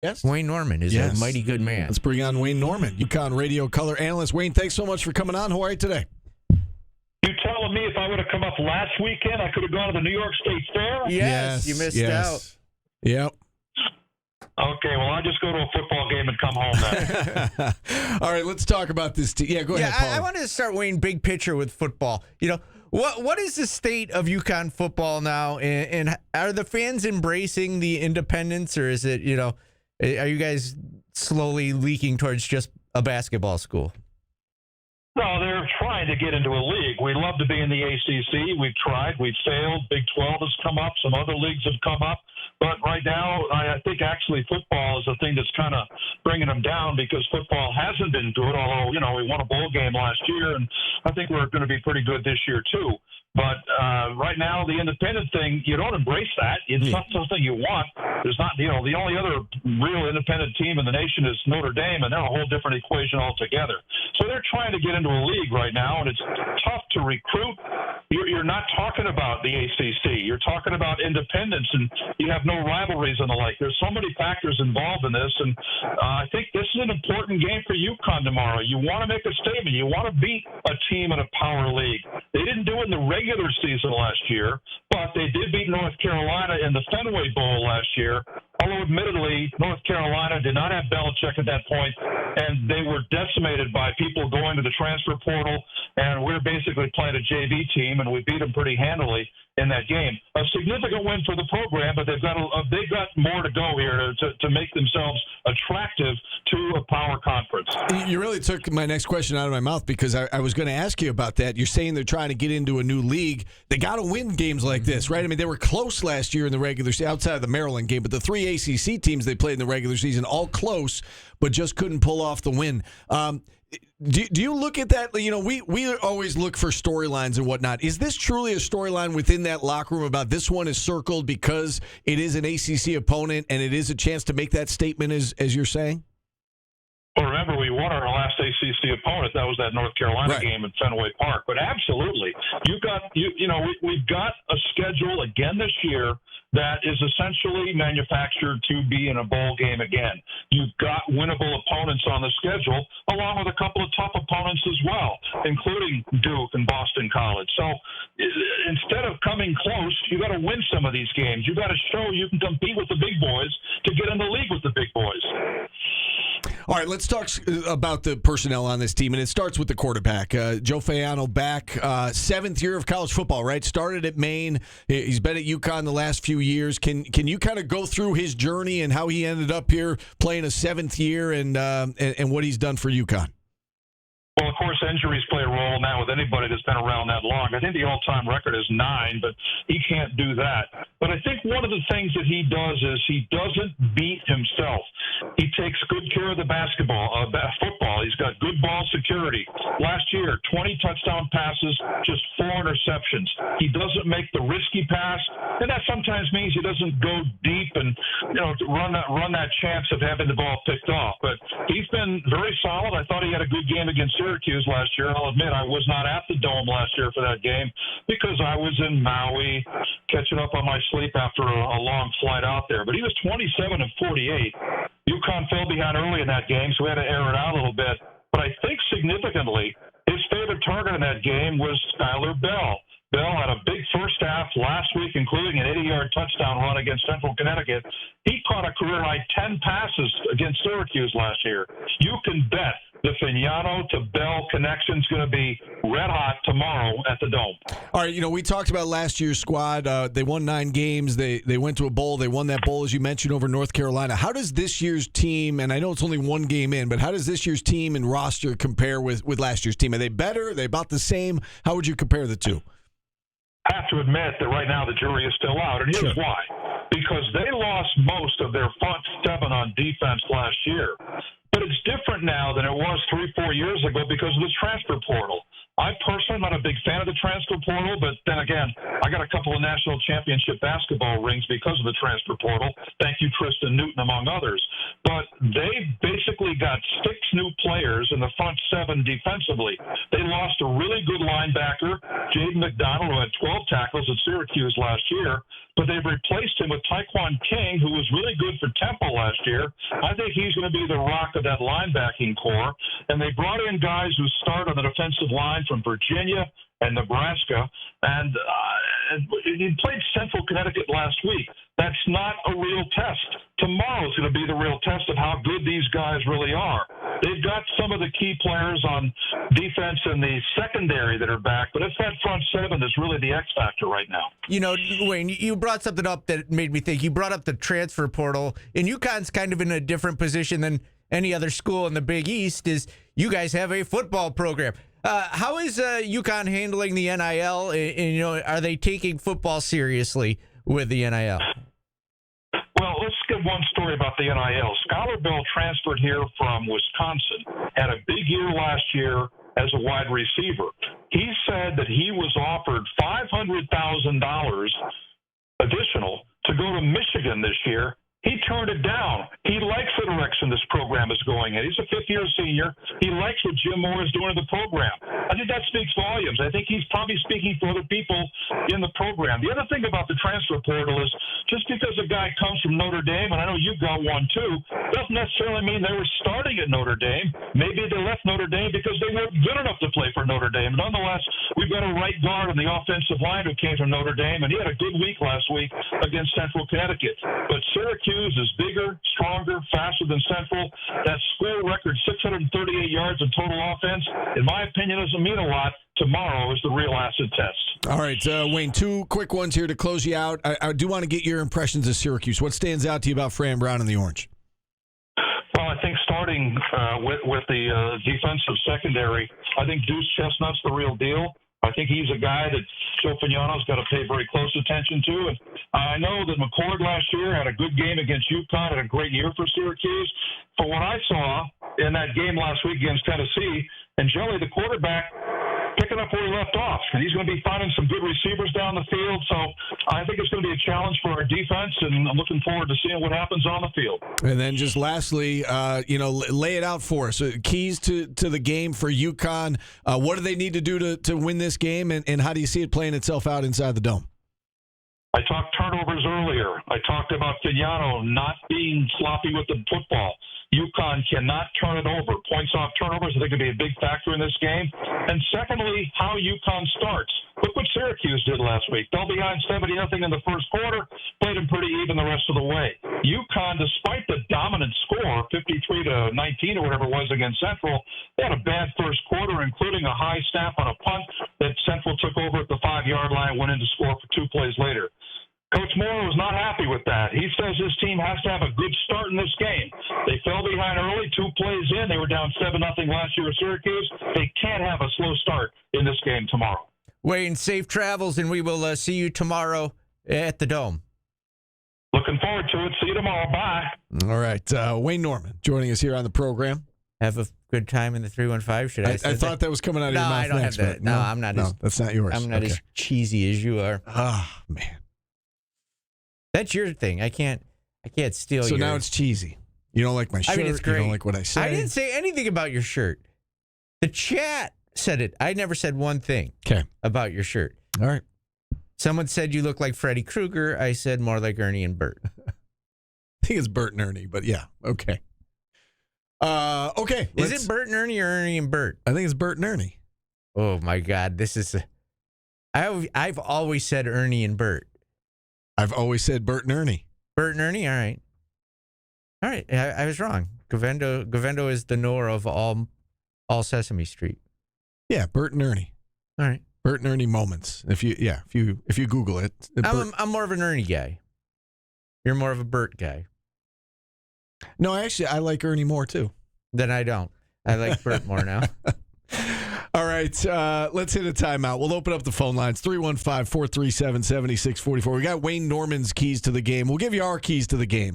Yes. Wayne Norman is a mighty good man. Let's bring on Wayne Norman, UConn radio color analyst. Wayne, thanks so much for coming on. How are you today? You telling me if I would have come up last weekend, I could have gone to the New York State Fair? Yes, you missed out. Yep. Okay, well, I'll just go to a football game and come home then. All right, let's talk about this. Yeah, go ahead, Paul. I wanted to start, Wayne, big picture with football. What is the state of UConn football now, and are the fans embracing the independence, or is it, are you guys slowly leaking towards just a basketball school? No, they're trying to get into a league. We love to be in the ACC. We've tried. We've failed. Big 12 has come up. Some other leagues have come up. But right now, I think actually football is the thing that's kind of bringing them down because football hasn't been good, although, we won a bowl game last year, and I think we're going to be pretty good this year too. But right now, the independent thing, you don't embrace that. It's not something you want. There's not, the only other real independent team in the nation is Notre Dame, and they're a whole different equation altogether. So they're trying to get into a league right now, and it's tough to recruit. You're not talking about the ACC. You're talking about independence, and you have no rivalries and the like. There's so many factors involved in this, and I think this is an important game for UConn tomorrow. You want to make a statement. You want to beat a team in a power league. They didn't do it in the regular season last year, but they did beat North Carolina in the Fenway Bowl last year. Although, admittedly, North Carolina did not have Belichick at that point, and they were decimated by people going to the transfer portal, and we're basically playing a JV team, and we beat them pretty handily in that game. A significant win for the program, but they've got more to go here to make themselves attractive to a power conference. You really took my next question out of my mouth because I was going to ask you about that. You're saying they're trying to get into a new league. They got to win games like this, right? I mean, they were close last year in the regular season, outside of the Maryland game, but the three ACC teams they played in the regular season, all close, but just couldn't pull off the win. Do you look at that? We always look for storylines and whatnot. Is this truly a storyline within that locker room about this one is circled because it is an ACC opponent and it is a chance to make that statement as you're saying? Well, remember, we won our last ACC opponent. That was that North Carolina game in Fenway Park. But absolutely, we've got a schedule again this year that is essentially manufactured to be in a bowl game again. You've got winnable opponents on the schedule, along with a couple of tough opponents as well, including Duke and Boston College. So instead of coming close, you got to win some of these games. You got to show you can compete with the big boys to get in the league with the big boys. All right, let's talk about the personnel on this team, and it starts with the quarterback. Joe Faiano back, seventh year of college football, right? Started at Maine. He's been at UConn the last few years. Can you kind of go through his journey and how he ended up here playing a seventh year and what he's done for UConn? Well, of course, injuries play a role now with anybody that's been around that long. I think the all-time record is 9, but he can't do that. But I think one of the things that he does is he doesn't beat himself. He takes good care of the football. He's got good ball security. Last year, 20 touchdown passes, just 4 interceptions. He doesn't make the risky pass, and that sometimes means he doesn't go deep and run that chance of having the ball picked off. But he's been very solid. I thought he had a good game against Syracuse last year. I'll admit I was not at the Dome last year for that game because I was in Maui catching up on my sleep after a long flight out there. But he was 27 of 48. UConn fell behind early in that game, so we had to air it out a little bit. But I think significantly, his favorite target in that game was Skylar Bell. Bell had a big first half last week, including an 80-yard touchdown run against Central Connecticut. He caught a career-high 10 passes against Syracuse last year. You can bet the Faiano to Bell connection is going to be red hot tomorrow at the Dome. All right, we talked about last year's squad. They won 9 games. They went to a bowl. They won that bowl, as you mentioned, over North Carolina. How does this year's team, and I know it's only 1 game in, but how does this year's team and roster compare with last year's team? Are they better? Are they about the same? How would you compare the two? I have to admit that right now the jury is still out, and here's why. Because they lost most of their front 7 on defense last year. But it's different now than it was 3-4 years ago because of the transfer portal. I personally am not a big fan of the transfer portal, but then again, I got a couple of national championship basketball rings because of the transfer portal. Thank you, Tristan Newton, among others. But they basically got 6 new players in the front 7 defensively. They lost a really good linebacker, Jaden McDonald, who had 12 tackles at Syracuse last year. but they've replaced him with Taekwon King, who was really good for Temple last year. I think he's going to be the rock of that linebacking core. And they brought in guys who start on the defensive line from Virginia and Nebraska, and he played Central Connecticut last week. That's not a real test. Tomorrow's going to be the real test of how good these guys really are. They've got some of the key players on defense in the secondary that are back, but it's that front seven that's really the X factor right now. You know, Wayne, you brought something up that made me think. You brought up the transfer portal, and UConn's kind of in a different position than any other school in the Big East. Is you guys have a football program. How is UConn handling the NIL? And, you know, are they taking football seriously with the NIL? Well, let's get one story about the NIL. Skylar Bell transferred here from Wisconsin, had a big year last year as a wide receiver. He said that he was offered $500,000 additional to go to Michigan this year. He turned it down. He likes the direction this program is going in. He's a fifth-year senior. He likes what Jim Moore is doing to the program. I think that speaks volumes. I think he's probably speaking for other people in the program. The other thing about the transfer portal is just because a guy comes from Notre Dame, and I know you've got one too, doesn't necessarily mean they were starting at Notre Dame. Maybe they left Notre Dame because they weren't good enough to play for Notre Dame. Nonetheless, we've got a right guard on the offensive line who came from Notre Dame, and he had a good week last week against Central Connecticut. But Syracuse is bigger, stronger, faster than Central. That school record, 638 yards of total offense, in my opinion, doesn't mean a lot. Tomorrow is the real acid test. All right, Wayne, two quick ones here to close you out. I do want to get your impressions of Syracuse. What stands out to you about Fran Brown and the Orange? Well, I think starting with the defensive secondary, I think Deuce Chestnut's the real deal. I think he's a guy that Joe Fagnano's got to pay very close attention to. And I know that McCord last year had a good game against UConn, had a great year for Syracuse. From what I saw in that game last week against Tennessee, and Jelly, the quarterback, picking up where he left off. And he's going to be finding some good receivers down the field. So I think it's going to be a challenge for our defense, and I'm looking forward to seeing what happens on the field. And then just lastly, lay it out for us. Keys to the game for UConn. What do they need to do to win this game, and how do you see it playing itself out inside the Dome? I talked turnovers earlier. I talked about Fagnano not being sloppy with the football. UConn cannot turn it over. Points off turnovers, I think, could be a big factor in this game. And secondly, how UConn starts. Look what Syracuse did last week. Fell behind 70-0 in the first quarter, played them pretty even the rest of the way. UConn, despite the dominant score, 53-19 or whatever it was against Central, they had a bad first quarter, including a high snap on a punt that Central took over at the 5-yard line, went in to score for 2 plays later. Coach Moore was not happy with that. He says his team has to have a good start in this game. They fell behind early, 2 plays in. They were down 7-0 last year at Syracuse. They can't have a slow start in this game tomorrow. Wayne, safe travels, and we will see you tomorrow at the Dome. Looking forward to it. See you tomorrow. Bye. All right. Wayne Norman joining us here on the program. Have a good time in the 315. Should I thought that was coming out of your mouth. I don't next, have that. No, I'm not. No, that's not yours. I'm not as cheesy as you are. Oh, man. That's your thing. I can't steal So yours. now it's cheesy. You don't like my shirt. I mean, it's great. You don't like what I say. I didn't say anything about your shirt. The chat said it. I never said one thing about your shirt. All right. Someone said you look like Freddy Krueger. I said more like Ernie and Bert. I think it's Bert and Ernie, but yeah. Okay. Okay. Is it Bert and Ernie or Ernie and Bert? I think it's Bert and Ernie. Oh, my God. This is... I've always said Ernie and Bert. I've always said Bert and Ernie. Bert and Ernie? All right. All right. I was wrong. Govendo is the Nora of all Sesame Street. Yeah, Bert and Ernie. All right. Bert and Ernie moments. If you Google it. I'm more of an Ernie guy. You're more of a Bert guy. No, actually, I like Ernie more, too. Then I don't. I like Bert more now. All right, let's hit a timeout. We'll open up the phone lines, 315-437-7644. We got Wayne Norman's keys to the game. We'll give you our keys to the game.